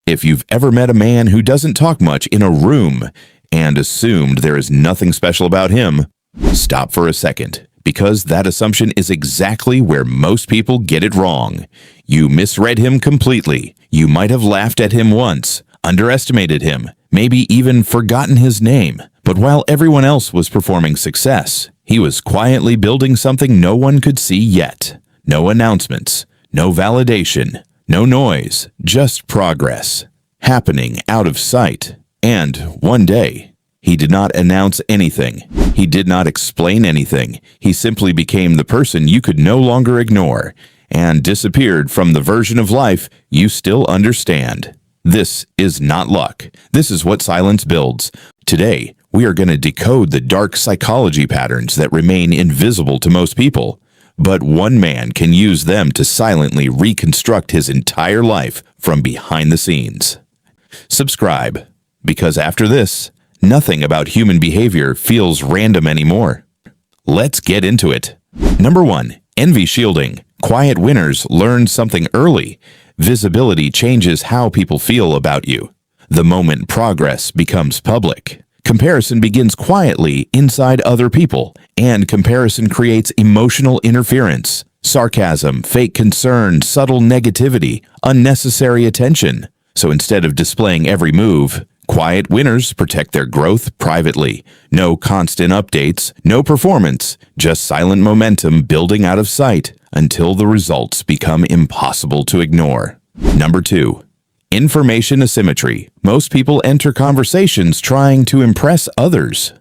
If you've ever met a man who doesn't talk much in a room and assumed there is nothing special about him, stop for a second, because that assumption is exactly where most people get it wrong. You misread him completely. You might have laughed at him once, underestimated him, maybe even forgotten his name. But while everyone else was performing success, he was quietly building something no one could see yet. No announcements, no validation, no noise, just progress, happening out of sight. And one day, he did not announce anything. He did not explain anything. He simply became the person you could no longer ignore and disappeared from the version of life you still understand. This is not luck. This is what silence builds. Today, we are going to decode the dark psychology patterns that remain invisible to most people. But one man can use them to silently reconstruct his entire life from behind the scenes. Subscribe, because after this, nothing about human behavior feels random anymore. Let's get into it. Number 1. Envy shielding. Quiet winners learn something early. Visibility changes how people feel about you. The moment progress becomes public, comparison begins quietly inside other people, and comparison creates emotional interference, sarcasm, fake concern, subtle negativity, unnecessary attention. So instead of displaying every move, quiet winners protect their growth privately. No constant updates, no performance, just silent momentum building out of sight until the results become impossible to ignore. Number 2. Information asymmetry. Most people enter conversations trying to impress others.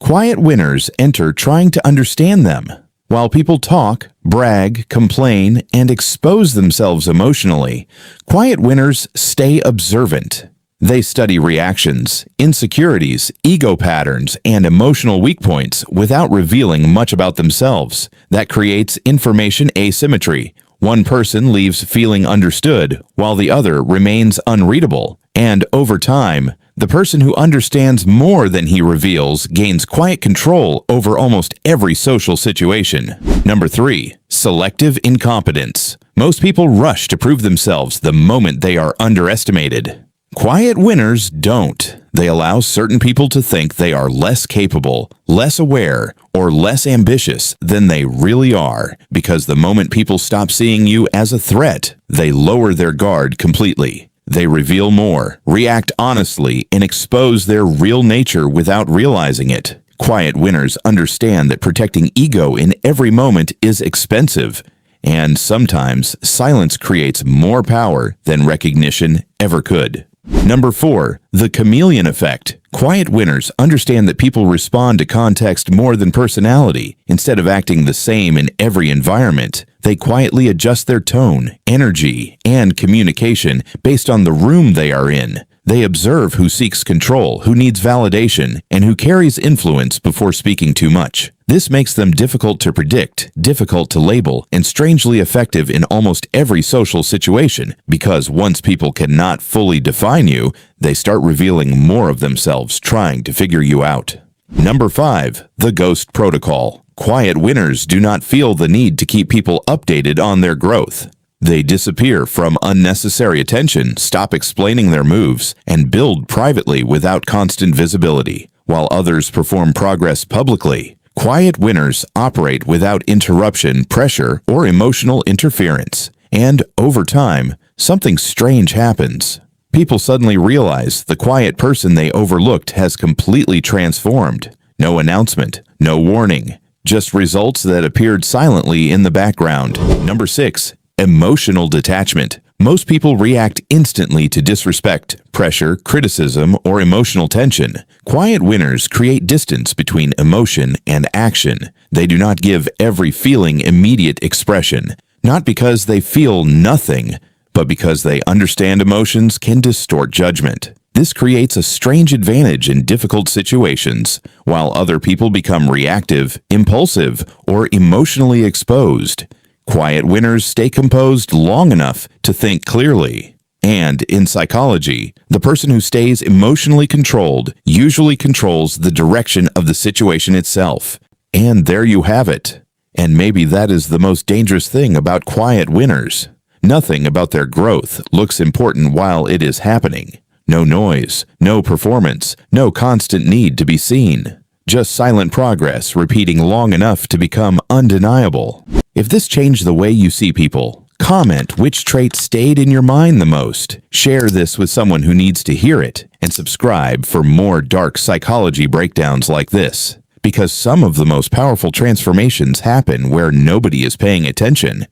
Quiet winners enter trying to understand them. While people talk, brag, complain, and expose themselves emotionally, quiet winners stay observant. They study reactions, insecurities, ego patterns, and emotional weak points without revealing much about themselves. That creates information asymmetry. One person leaves feeling understood, while the other remains unreadable. And over time, the person who understands more than he reveals gains quiet control over almost every social situation. Number 3. Selective incompetence. Most people rush to prove themselves the moment they are underestimated. Quiet winners don't. They allow certain people to think they are less capable, less aware, or less ambitious than they really are, because the moment people stop seeing you as a threat, they lower their guard completely. They reveal more, react honestly, and expose their real nature without realizing it. Quiet winners understand that protecting ego in every moment is expensive, and sometimes silence creates more power than recognition ever could. Number 4. The chameleon effect. Quiet winners understand that people respond to context more than personality. Instead of acting the same in every environment, they quietly adjust their tone, energy, and communication based on the room they are in. They observe who seeks control, who needs validation, and who carries influence before speaking too much. This makes them difficult to predict, difficult to label, and strangely effective in almost every social situation, because once people cannot fully define you, they start revealing more of themselves trying to figure you out. Number 5. The ghost protocol. Quiet winners do not feel the need to keep people updated on their growth. They disappear from unnecessary attention, stop explaining their moves, and build privately without constant visibility, while others perform progress publicly. Quiet winners operate without interruption, pressure, or emotional interference. And over time, something strange happens. People suddenly realize the quiet person they overlooked has completely transformed. No announcement, no warning, just results that appeared silently in the background. Number 6. Emotional detachment. Most people react instantly to disrespect, pressure, criticism, or emotional tension. Quiet winners create distance between emotion and action. They do not give every feeling immediate expression, not because they feel nothing, but because they understand emotions can distort judgment. This creates a strange advantage in difficult situations, while other people become reactive, impulsive, or emotionally exposed. Quiet winners stay composed long enough to think clearly. And in psychology, the person who stays emotionally controlled usually controls the direction of the situation itself. And there you have it. And maybe that is the most dangerous thing about quiet winners. Nothing about their growth looks important while it is happening. No noise, no performance, no constant need to be seen. Just silent progress repeating long enough to become undeniable. If this changed the way you see people, comment which trait stayed in your mind the most. Share this with someone who needs to hear it, and subscribe for more dark psychology breakdowns like this. Because some of the most powerful transformations happen where nobody is paying attention,